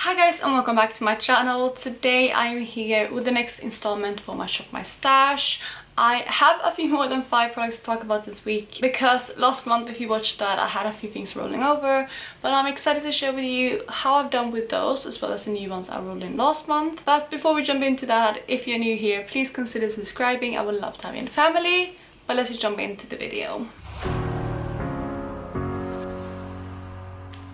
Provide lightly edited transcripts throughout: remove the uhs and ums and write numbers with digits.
Hi guys and welcome back to my channel. Today I'm here with the next installment for my Shop My Stash. I have a few more than 5 products to talk about this week because last month, if you watched that, I had a few things rolling over, but I'm excited to share with you how I've done with those as well as the new ones I rolled in last month. But before we jump into that, if you're new here, please consider subscribing. I would love to have you in the family. But let's just jump into the video.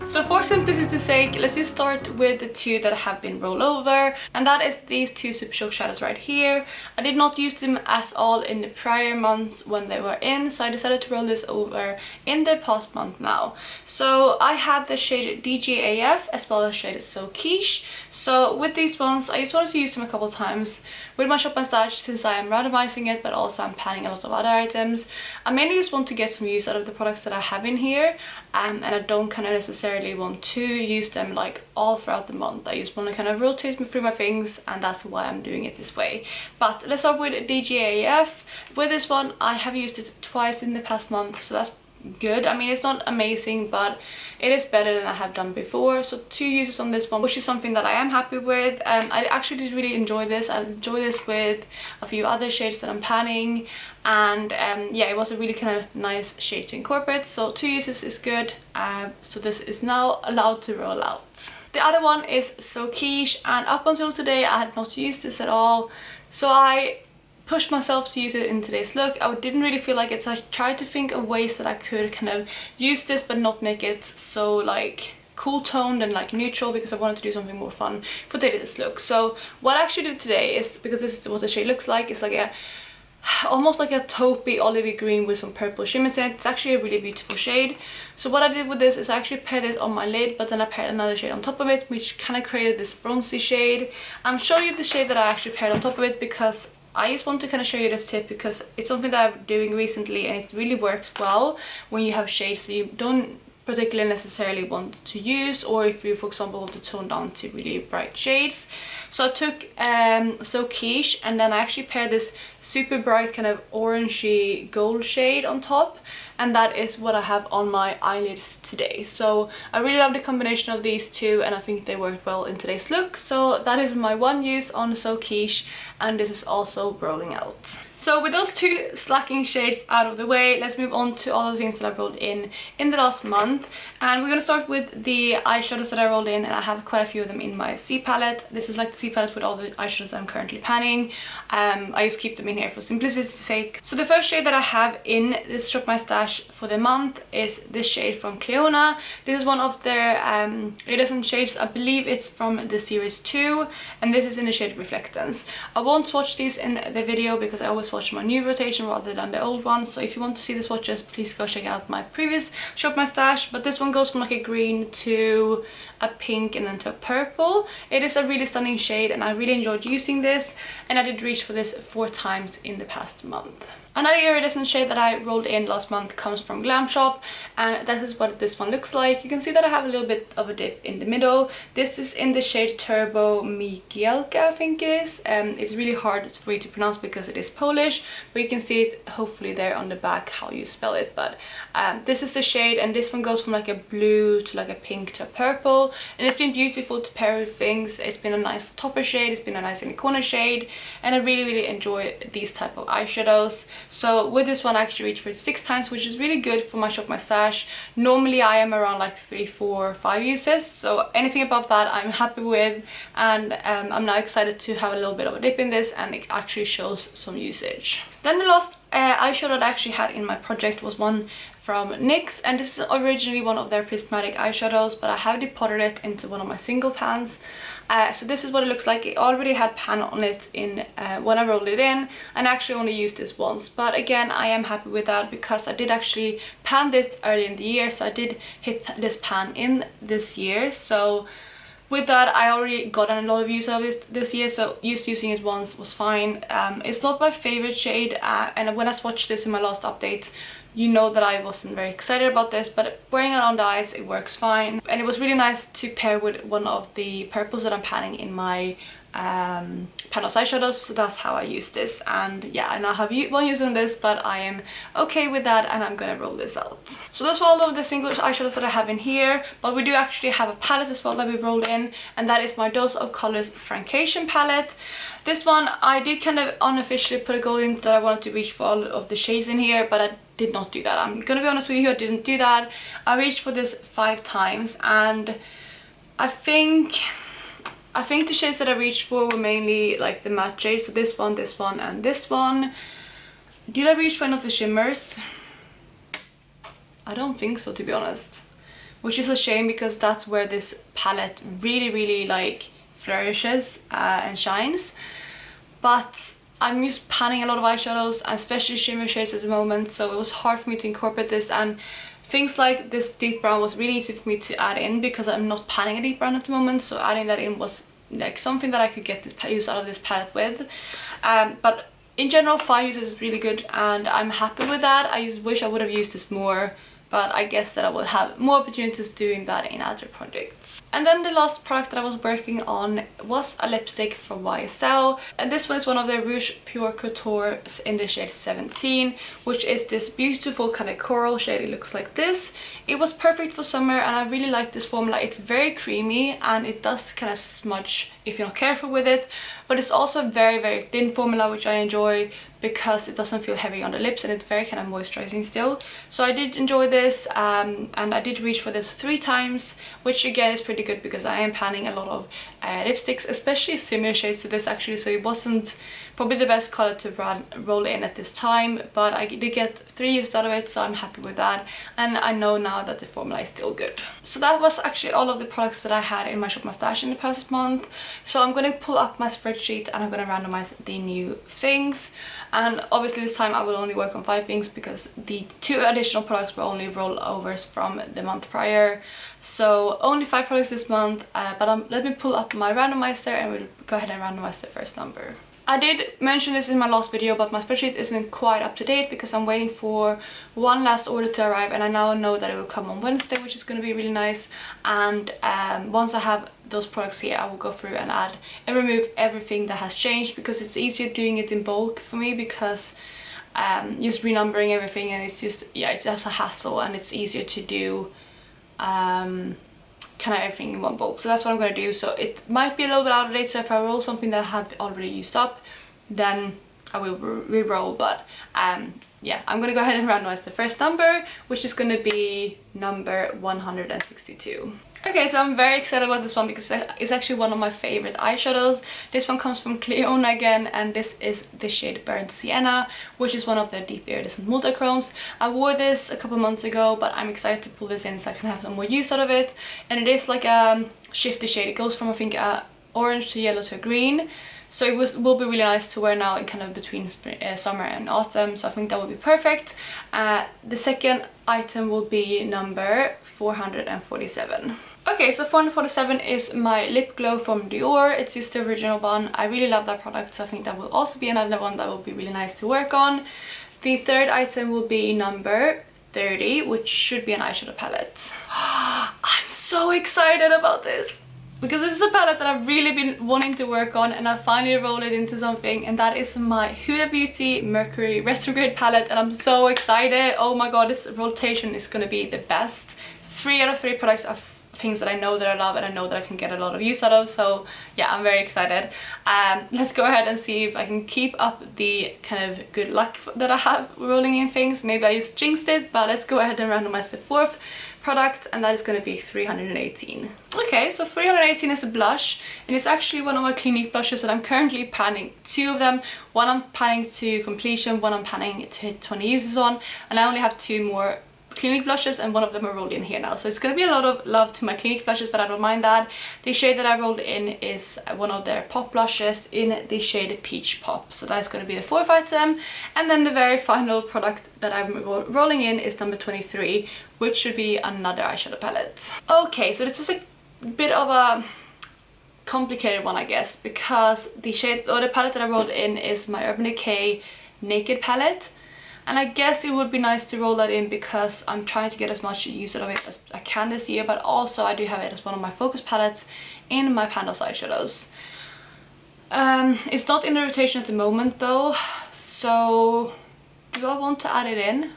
So for simplicity's sake, let's just start with the two that have been rolled over, and that is these two Super Shock shadows right here. I did not use them at all in the prior months when they were in, so I decided to roll this over in the past month now. So I had the shade DGAF as well as shade So Quiche. So with these ones, I just wanted to use them a couple times with my Shop My Stash since I am randomizing it, but also I'm planning a lot of other items. I mainly just want to get some use out of the products that I have in here, and I don't kind of necessarily want to use them like all throughout the month. I just want to kind of rotate me through my things, and that's why I'm doing it this way. But let's start with DGAF. With this one, I have used it twice in the past month, so that's good. I mean, it's not amazing, but it is better than I have done before. So 2 uses on this one, which is something that I am happy with. I actually did really enjoy this. I enjoy this with a few other shades that I'm planning, and yeah, it was a really kind of nice shade to incorporate. So 2 uses is good. So this is now allowed to roll out. The other one is So Quiche, and up until today I had not used this at all, so I pushed myself to use it in today's look. I didn't really feel like it, so I tried to think of ways that I could kind of use this but not make it so like cool toned and like neutral, because I wanted to do something more fun for today's look. So what I actually did today is, because this is what the shade looks like, it's like a almost like a taupey olivey green with some purple shimmers in it. It's actually a really beautiful shade. So what I did with this is I actually paired this on my lid, but then I paired another shade on top of it, which kind of created this bronzy shade. I'm showing you the shade that I actually paired on top of it because I just want to kind of show you this tip, because it's something that I'm doing recently and it really works well when you have shades that you don't particularly necessarily want to use, or if you, for example, want to tone down to really bright shades. So I took So Quiche, and then I actually paired this super bright kind of orangey gold shade on top, and that is what I have on my eyelids today. So I really love the combination of these two, and I think they work well in today's look. So that is my one use on So Quiche, and this is also rolling out. So with those 2 slacking shades out of the way, let's move on to all the things that I rolled in the last month. And we're going to start with the eyeshadows that I rolled in, and I have quite a few of them in my C palette. This is like the C palette with all the eyeshadows I'm currently panning. I just keep them in here for simplicity's sake. So the first shade that I have in this Shop My Stash for the month is this shade from Cleona. This is one of their iridescent shades. I believe it's from the series 2, and this is in the shade Reflectance. I won't swatch these in the video because I always watch my new rotation rather than the old one. So if you want to see the swatches, please go check out my previous Shop My Stash. But this one goes from like a green to a pink and then to a purple. It is a really stunning shade, and I really enjoyed using this, and I did reach for this 4 times in the past month. Another iridescent shade that I rolled in last month comes from Glam Shop, and that is what this one looks like. You can see that I have a little bit of a dip in the middle. This is in the shade Turbo Migielka, I think it is. It's really hard for you to pronounce because it is Polish, but you can see it hopefully there on the back how you spell it. But this is the shade, and this one goes from like a blue to like a pink to a purple, and it's been beautiful to pair with things. It's been a nice topper shade, it's been a nice inner corner shade, and I really enjoy these type of eyeshadows. So with this one I actually reached for it 6 times, which is really good for my Shop My Stash. Normally I am around like 3, 4, 5 uses, so anything above that I'm happy with, and I'm now excited to have a little bit of a dip in this, and it actually shows some usage. Then the last eyeshadow that I actually had in my project was one from NYX, and this is originally one of their prismatic eyeshadows, but I have depotted it into one of my single pans. So this is what it looks like. It already had pan on it in when I rolled it in, and I actually only used this once. But again, I am happy with that because I did actually pan this early in the year, so I did hit this pan in this year. So with that, I already gotten a lot of use of this year, so using it once was fine. It's not my favorite shade, and when I swatched this in my last update, you know that I wasn't very excited about this, but wearing it on the eyes, it works fine. And it was really nice to pair with one of the purples that I'm panning in my Panels eyeshadows, so that's how I use this. And yeah, I now have one use on this, but I am okay with that, and I'm gonna roll this out. So those were all of the single eyeshadows that I have in here, but we do actually have a palette as well that we rolled in, and that is my Dose of Colors Francation palette. This one I did kind of unofficially put a goal in that I wanted to reach for all of the shades in here, but I did not do that. I'm gonna be honest with you, I didn't do that. I reached for this 5 times, and I think the shades that I reached for were mainly like the matte shades, so this one, and this one. Did I reach for any of the shimmers? I don't think so, to be honest, which is a shame because that's where this palette really like flourishes and shines. But I'm just panning a lot of eyeshadows, and especially shimmer shades at the moment, so it was hard for me to incorporate this, and things like this deep brown was really easy for me to add in because I'm not panning a deep brown at the moment, so adding that in was like something that I could get this use out of this palette with. But in general, 5 uses is really good, and I'm happy with that. I just wish I would have used this more, but I guess that I will have more opportunities doing that in other projects. And then the last product that I was working on was a lipstick from YSL, and this one is one of the Rouge Pure Couture's in the shade 17, which is this beautiful kind of coral shade. It looks like this. It was perfect for summer, and I really like this formula. It's very creamy, and it does kind of smudge if you're not careful with it, but it's also a very thin formula, which I enjoy because it doesn't feel heavy on the lips, and it's very kind of moisturizing still. So I did enjoy this, and I did reach for this 3 times, which again is pretty good because I am panning a lot of lipsticks, especially similar shades to this actually, so it wasn't probably the best color to roll in at this time, but I did get 3 uses out of it, so I'm happy with that, and I know now that the formula is still good. So that was actually all of the products that I had in my shop stash in the past month. So I'm going to pull up my spreadsheet, and I'm going to randomize the new things. And obviously this time I will only work on 5 things because the 2 additional products were only rollovers from the month prior. So only 5 products this month, but let me pull up my randomizer and we'll go ahead and randomize the first number. I did mention this in my last video, but my spreadsheet isn't quite up to date because I'm waiting for one last order to arrive, and I now know that it will come on Wednesday, which is going to be really nice. And once I have those products here, I will go through and add and remove everything that has changed, because it's easier doing it in bulk for me, because just renumbering everything, and it's just, yeah, it's just a hassle, and it's easier to do kind of everything in one bulk. So that's what I'm going to do. So it might be a little bit out of date, so if I roll something that I have already used up, then I will re-roll. But yeah, I'm going to go ahead and randomize the first number, which is going to be number 162. Okay, so I'm very excited about this one because it's actually one of my favorite eyeshadows. This one comes from Cleona again, and this is the shade Burnt Sienna, which is one of their deep iridescent multichromes. I wore this a couple months ago, but I'm excited to pull this in so I can have some more use out of it. And it is like a shifty shade. It goes from, I think, orange to yellow to green. So it will be really nice to wear now in kind of between summer and autumn, so I think that will be perfect. The second item will be number 447. Okay, so 447 is my lip glow from Dior. It's just the original one. I really love that product, so I think that will also be another one that will be really nice to work on. The third item will be number 30, which should be an eyeshadow palette. I'm so excited about this, because this is a palette that I've really been wanting to work on, and I finally rolled it into something, and that is my Huda Beauty Mercury Retrograde palette, and I'm so excited. Oh my god, this rotation is gonna be the best. 3 out of 3 products are things that I know that I love, and I know that I can get a lot of use out of, so yeah, I'm very excited. Let's go ahead and see if I can keep up the kind of good luck that I have rolling in things. Maybe I just jinxed it, but let's go ahead and randomize the 4th product, and that is going to be 318. Okay, so 318 is a blush, and it's actually one of my Clinique blushes that I'm currently panning 2 of them. One I'm panning to completion, one I'm panning to hit 20 uses on, and I only have 2 more Clinique blushes, and one of them are rolled in here now. So it's going to be a lot of love to my Clinique blushes, but I don't mind that. The shade that I rolled in is one of their pop blushes in the shade Peach Pop. So that's going to be the 4th item. And then the very final product that I'm rolling in is number 23, which should be another eyeshadow palette. Okay, so this is a bit of a complicated one, I guess, because the shade or the palette that I rolled in is my Urban Decay Naked palette. And I guess it would be nice to roll that in because I'm trying to get as much use out of it as I can this year, but also I do have it as one of my focus palettes in my Pandas eyeshadows. It's not in the rotation at the moment though, so do I want to add it in?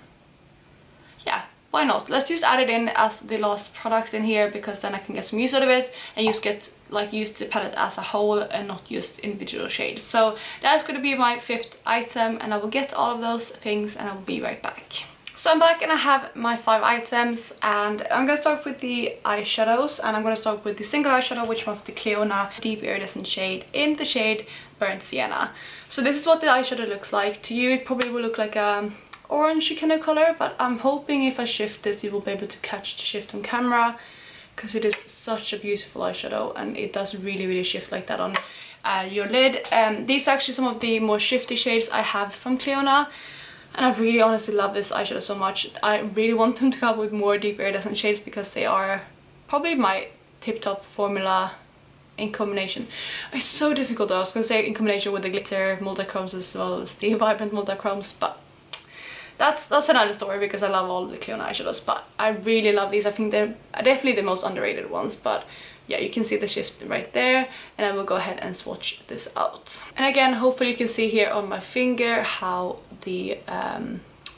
Yeah, why not? Let's just add it in as the last product in here, because then I can get some use out of it and use the palette as a whole and not just individual shades. So that's going to be my 5th item, and I will get all of those things and I will be right back. So I'm back and I have my 5 items, and I'm going to start with the eyeshadows, and I'm going to start with the single eyeshadow, which was the Cleona Deep Iridescent shade in the shade Burnt Sienna. So this is what the eyeshadow looks like. To you it probably will look like a orangey kind of color, but I'm hoping if I shift this you will be able to catch the shift on camera, because it is such a beautiful eyeshadow and it does really shift like that on your lid. These are actually some of the more shifty shades I have from Cleona, and I really honestly love this eyeshadow so much. I really want them to come up with more deep iridescent shades, because they are probably my tip-top formula in combination. It's so difficult though. I was gonna say in combination with the glitter multi-chromes as well as the vibrant multi-chromes, but that's another story, because I love all the Cleona eyeshadows. But I really love these. I think they're definitely the most underrated ones. But yeah, you can see the shift right there, and I will go ahead and swatch this out. And again, hopefully you can see here on my finger how the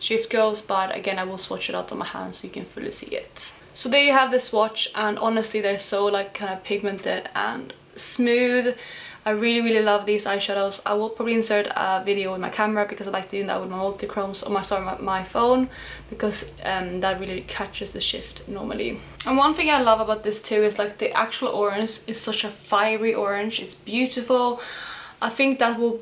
shift goes, but again I will swatch it out on my hand so you can fully see it. So there you have the swatch, and honestly they're so like kind of pigmented and smooth. I really love these eyeshadows. I will probably insert a video with my camera, because I like doing that with my multi-chromes on my phone, because that really catches the shift normally. And one thing I love about this too is like the actual orange is such a fiery orange. It's beautiful. I think that will,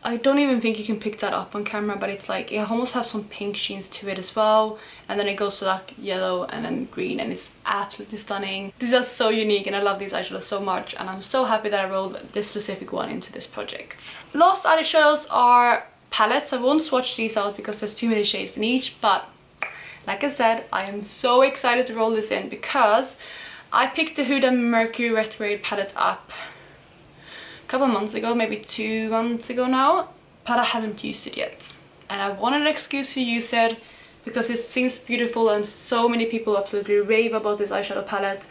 I don't even think you can pick that up on camera, but it's like, it almost has some pink sheens to it as well, and then it goes to like yellow and then green, and it's absolutely stunning. These are so unique and I love these eyeshadows so much, and I'm so happy that I rolled this specific one into this project. Last eyeshadows are palettes. I won't swatch these out because there's too many shades in each, but like I said, I am so excited to roll this in, because I picked the Huda Mercury Retrograde palette up couple months ago, maybe 2 months ago now, but I haven't used it yet, and I wanted an excuse to use it because it seems beautiful and so many people absolutely rave about this eyeshadow palette.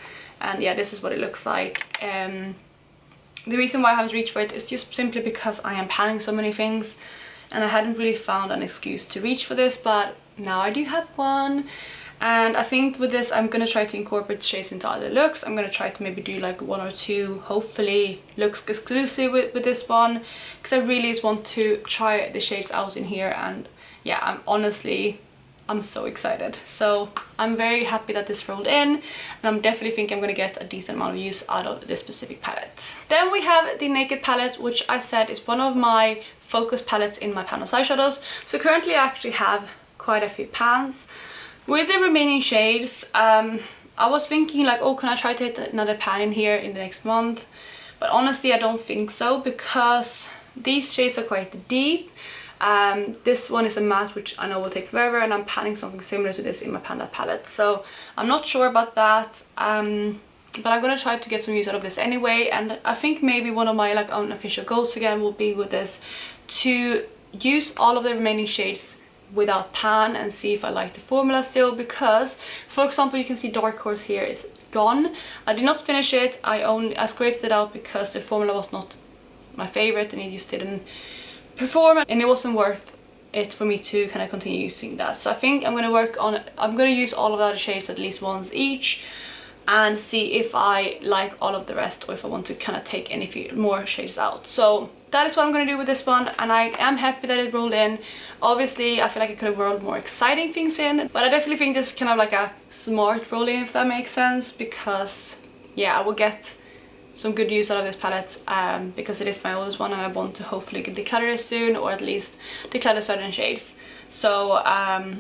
And yeah, this is what it looks like. The reason why I haven't reached for it is just simply because I am planning so many things and I hadn't really found an excuse to reach for this, but now I do have one. And I think with this I'm gonna try to incorporate shades into other looks. I'm gonna try to maybe do like 1 or 2 hopefully looks exclusive with this one, because I really just want to try the shades out in here. And yeah, I'm so excited. So I'm very happy that this rolled in, and I'm definitely think I'm gonna get a decent amount of use out of this specific palette. Then we have the Naked palette, which I said is one of my focus palettes in my Panos eyeshadows. So currently I actually have quite a few pans. With the remaining shades, I was thinking like, oh, can I try to hit another pan in here in the next month? But honestly I don't think so, because these shades are quite deep. This one is a matte, which I know will take forever, and I'm panning something similar to this in my Panda palette, so I'm not sure about that. But I'm gonna try to get some use out of this anyway, and I think maybe one of my like unofficial goals again will be with this to use all of the remaining shades without pan and see if I like the formula still, because for example you can see Dark Horse here is gone. I did not finish it. I scraped it out because the formula was not my favorite and it just didn't perform, and it wasn't worth it for me to kind of continue using that. So I think I'm gonna use all of the other shades at least once each and see if I like all of the rest, or if I want to kind of take any more shades out. So that is what I'm going to do with this one, and I am happy that it rolled in. Obviously I feel like I could have rolled more exciting things in, but I definitely think this is kind of like a smart roll in, if that makes sense, because yeah, I will get some good use out of this palette, because it is my oldest one and I want to hopefully declutter it soon, or at least declutter certain shades. So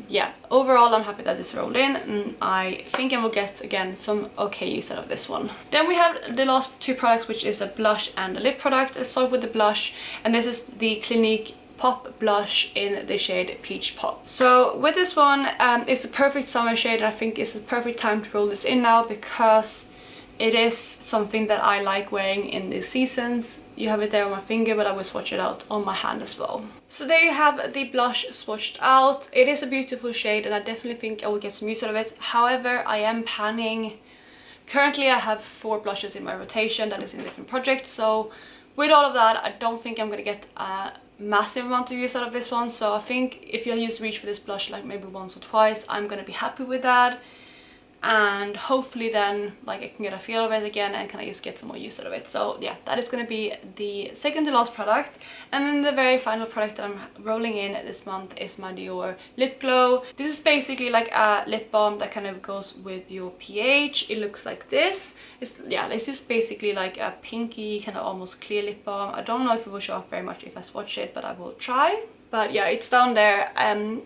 yeah, overall I'm happy that this rolled in, and I think I will get again some okay use out of this one. Then we have the last 2 products, which is a blush and a lip product. Let's start with the blush, and this is the Clinique Pop blush in the shade Peach Pop. So with this one, it's the perfect summer shade, and I think it's the perfect time to roll this in now, because it is something that I like wearing in the seasons. You have it there on my finger, but I will swatch it out on my hand as well. So there you have the blush swatched out. It is a beautiful shade and I definitely think I will get some use out of it. However, I am panning. Currently I have 4 blushes in my rotation that is in different projects, so With all of that, I don't think I'm gonna get a massive amount of use out of this one, so I think if you just reach for this blush like maybe once or twice, I'm gonna be happy with that. And hopefully then like I can get a feel of it again and kind of just get some more use out of it. So yeah, that is going to be the second to last product. And then the very final product that I'm rolling in this month is my Dior lip glow. This is basically like a lip balm that kind of goes with your pH. It looks like this. It's just basically like a pinky kind of almost clear lip balm. I don't know if it will show up very much if I swatch it, but I will try. But yeah, it's down there.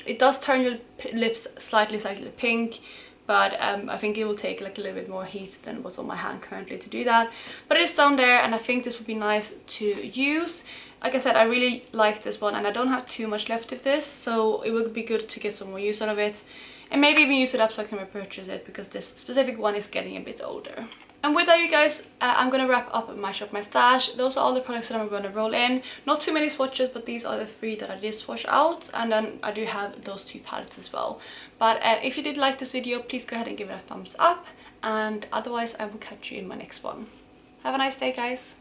It does turn your lips slightly pink, but I think it will take like a little bit more heat than what's on my hand currently to do that. But it is down there, and I think this would be nice to use. Like I said, I really like this one, and I don't have too much left of this, so it would be good to get some more use out of it, and maybe even use it up so I can repurchase it, because this specific one is getting a bit older. And with that, you guys, I'm gonna wrap up my shop, my stash. Those are all the products that I'm gonna roll in. Not too many swatches, but these are the 3 that I did swatch out, and then I do have those 2 palettes as well. But if you did like this video, please go ahead and give it a thumbs up, and otherwise I will catch you in my next one. Have a nice day, guys.